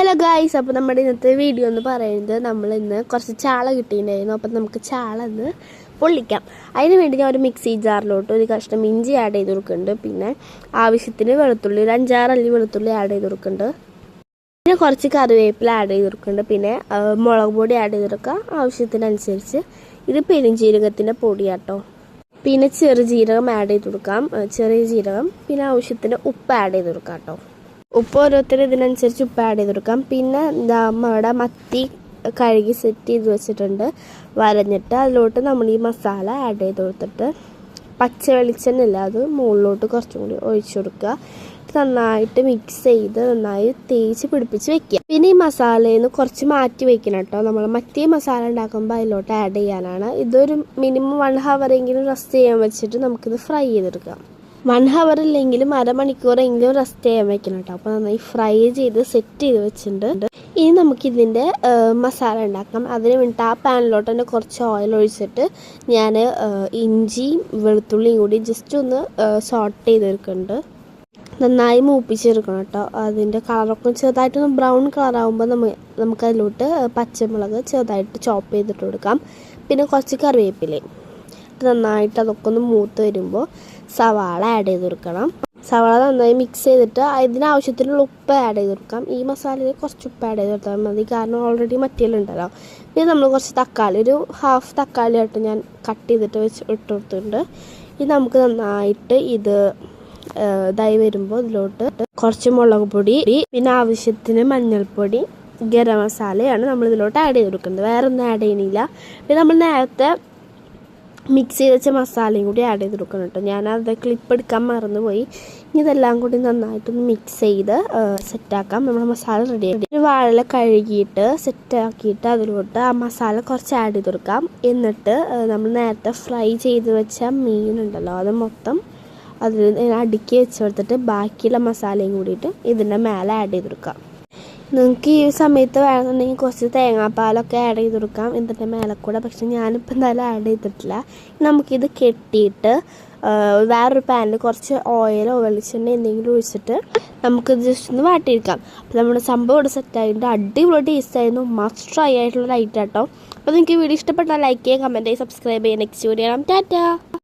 Hello guys, അപ്പോൾ നമ്മുടെ ഇന്നത്തെ വീഡിയോ എന്ന് പറയുന്നത് നമ്മൾ ഇന്ന് കുറച്ച് ചാള കിട്ടിയിട്ടുണ്ടായിരുന്നു. അപ്പം നമുക്ക് ചാള ഒന്ന് പൊള്ളിക്കാം. അതിന് വേണ്ടി ഞാൻ ഒരു മിക്സി ജാറിലോട്ട് ഒരു കഷ്ണം ഇഞ്ചി ആഡ് ചെയ്ത് കൊടുക്കുന്നുണ്ട്. പിന്നെ ആവശ്യത്തിന് വെളുത്തുള്ളി, ഒരു 5-6 അല്ലി വെളുത്തുള്ളി ആഡ് ചെയ്ത് കൊടുക്കുന്നുണ്ട്. പിന്നെ കുറച്ച് കറിവേപ്പില ആഡ് ചെയ്ത് കൊടുക്കുന്നുണ്ട്. പിന്നെ മുളക് പൊടി ആഡ് ചെയ്ത് കൊടുക്കുക ആവശ്യത്തിനനുസരിച്ച്. ഇത് പെരുംജീരകത്തിൻ്റെ പൊടിയാട്ടോ. പിന്നെ ചെറുജീരകം ആഡ് ചെയ്ത് കൊടുക്കാം, ചെറിയ ജീരകം. പിന്നെ ആവശ്യത്തിന് ഉപ്പ് ആഡ് ചെയ്ത് കൊടുക്കാം കേട്ടോ. ഉപ്പ് ഓരോരുത്തരും ഇതിനനുസരിച്ച് ഉപ്പ് ആഡ് ചെയ്ത് കൊടുക്കാം. പിന്നെ നമ്മുടെ മത്തി കഴുകി സെറ്റ് ചെയ്ത് വെച്ചിട്ടുണ്ട്, വരഞ്ഞിട്ട് അതിലോട്ട് നമ്മൾ ഈ മസാല ആഡ് ചെയ്ത് കൊടുത്തിട്ട് പച്ച വെളിച്ചെണ്ണ ഇല്ല, അത് മുകളിലോട്ട് കുറച്ചും കൂടി ഒഴിച്ചു കൊടുക്കുക. നന്നായിട്ട് മിക്സ് ചെയ്ത് നന്നായി തേച്ച് പിടിപ്പിച്ച് വെക്കുക. പിന്നെ ഈ മസാലയിൽ നിന്ന് കുറച്ച് മാറ്റി വെക്കണം കേട്ടോ. നമ്മൾ മറ്റേ മസാല ഉണ്ടാക്കുമ്പോൾ അതിലോട്ട് ആഡ് ചെയ്യാനാണ്. ഇതൊരു മിനിമം 1 ഹവറെങ്കിലും റെസ്റ്റ് ചെയ്യാൻ വെച്ചിട്ട് നമുക്കിത് ഫ്രൈ ചെയ്തെടുക്കാം. 1 ഹവർ ഇല്ലെങ്കിലും അരമണിക്കൂറെങ്കിലും റെസ്റ്റ് ചെയ്യാൻ വെക്കണം കേട്ടോ. അപ്പോൾ നന്നായി ഫ്രൈ ചെയ്ത് സെറ്റ് ചെയ്ത് വെച്ചിട്ടുണ്ട്. ഇനി നമുക്കിതിൻ്റെ മസാല ഉണ്ടാക്കാം. അതിന് വേണ്ടിയിട്ട് ആ പാനിലോട്ട് തന്നെ കുറച്ച് ഓയിൽ ഒഴിച്ചിട്ട് ഞാൻ ഇഞ്ചിയും വെളുത്തുള്ളിയും കൂടി ജസ്റ്റ് ഒന്ന് സോട്ട് ചെയ്തെടുക്കുന്നുണ്ട്. നന്നായി മൂപ്പിച്ചെടുക്കണം കേട്ടോ. അതിൻ്റെ കളറൊക്കെ ചെറുതായിട്ടൊന്ന് ബ്രൗൺ കളറാകുമ്പോൾ നമുക്കതിലോട്ട് പച്ചമുളക് ചെറുതായിട്ട് ചോപ്പ് ചെയ്തിട്ട് കൊടുക്കാം. പിന്നെ കുറച്ച് കറിവേപ്പിലയും നന്നായിട്ട് അതൊക്കെ ഒന്ന് മൂത്ത് വരുമ്പോൾ സവാള ആഡ് ചെയ്ത് കൊടുക്കണം. സവാള നന്നായി മിക്സ് ചെയ്തിട്ട് ഇതിനാവശ്യത്തിനുള്ള ഉപ്പ് ആഡ് ചെയ്ത് കൊടുക്കാം. ഈ മസാലയിൽ കുറച്ച് ഉപ്പ് ആഡ് ചെയ്ത് കൊടുത്താൽ മതി, കാരണം ഓൾറെഡി മറ്റേലുണ്ടല്ലോ. പിന്നെ നമ്മൾ കുറച്ച് തക്കാളി, ഒരു ഹാഫ് തക്കാളി ആയിട്ട് ഞാൻ കട്ട് ചെയ്തിട്ട് ഇട്ട് കൊടുത്തിട്ടുണ്ട്. ഇത് നമുക്ക് നന്നായിട്ട് ഇതായി വരുമ്പോൾ ഇതിലോട്ട് കുറച്ച് മുളക് പൊടി, പിന്നെ ആവശ്യത്തിന് മഞ്ഞൾപ്പൊടി, ഗരം മസാലയാണ് നമ്മൾ ഇതിലോട്ട് ആഡ് ചെയ്ത് കൊടുക്കുന്നത്. വേറെ ഒന്നും ആഡ് ചെയ്യണില്ല. പിന്നെ നമ്മൾ നേരത്തെ മിക്സ് ചെയ്ത് വെച്ച മസാലയും കൂടി ആഡ് ചെയ്ത് കൊടുക്കണം കേട്ടോ. ഞാനത് ക്ലിപ്പ് എടുക്കാൻ മറന്നുപോയി. ഇനി ഇതെല്ലാം കൂടി നന്നായിട്ടൊന്ന് മിക്സ് ചെയ്ത് സെറ്റാക്കാം. നമ്മുടെ മസാല റെഡിയായി. ഒരു വാഴ കഴുകിയിട്ട് സെറ്റാക്കിയിട്ട് അതിലോട്ട് ആ മസാല കുറച്ച് ആഡ് ചെയ്ത് കൊടുക്കാം. എന്നിട്ട് നമ്മൾ നേരത്തെ ഫ്രൈ ചെയ്ത് വെച്ച മീനുണ്ടല്ലോ, അത് മൊത്തം അതിൽ അടുക്കി വെച്ച് കൊടുത്തിട്ട് ബാക്കിയുള്ള മസാലയും കൂടിയിട്ട് ഇതിൻ്റെ മേലെ ആഡ് ചെയ്ത് കൊടുക്കാം. നിങ്ങൾക്ക് ഈ സമയത്ത് വേണമെന്നുണ്ടെങ്കിൽ കുറച്ച് തേങ്ങാപ്പാലൊക്കെ ആഡ് ചെയ്ത് കൊടുക്കാം ഇതിൻ്റെ മേലെ കൂടെ. പക്ഷെ ഞാനിപ്പോൾ എന്തായാലും ആഡ് ചെയ്തിട്ടില്ല. നമുക്കിത് കെട്ടിയിട്ട് വേറൊരു പാനിൽ കുറച്ച് ഓയിലോ വെളിച്ചെണ്ണ എന്തെങ്കിലും ഒഴിച്ചിട്ട് നമുക്കിത് ജസ്റ്റ് ഒന്ന് വാട്ടിയെടുക്കാം. അപ്പോൾ നമ്മുടെ സംഭവം ഇവിടെ സെറ്റായിട്ട് അടിപൊളി ടേസ്റ്റ് ആയിരുന്നു. മസ്റ്റ് ട്രൈ ആയിട്ടുള്ള ഐറ്റം കേട്ടോ. അപ്പോൾ നിങ്ങൾക്ക് വീഡിയോ ഇഷ്ടപ്പെട്ടാൽ ലൈക്ക് ചെയ്യുക, കമൻറ്റ് ചെയ്യുക, സബ്സ്ക്രൈബ് ചെയ്യുക. നെക്സ്റ്റ് വീഡിയോ കാണാം. ടാറ്റാ.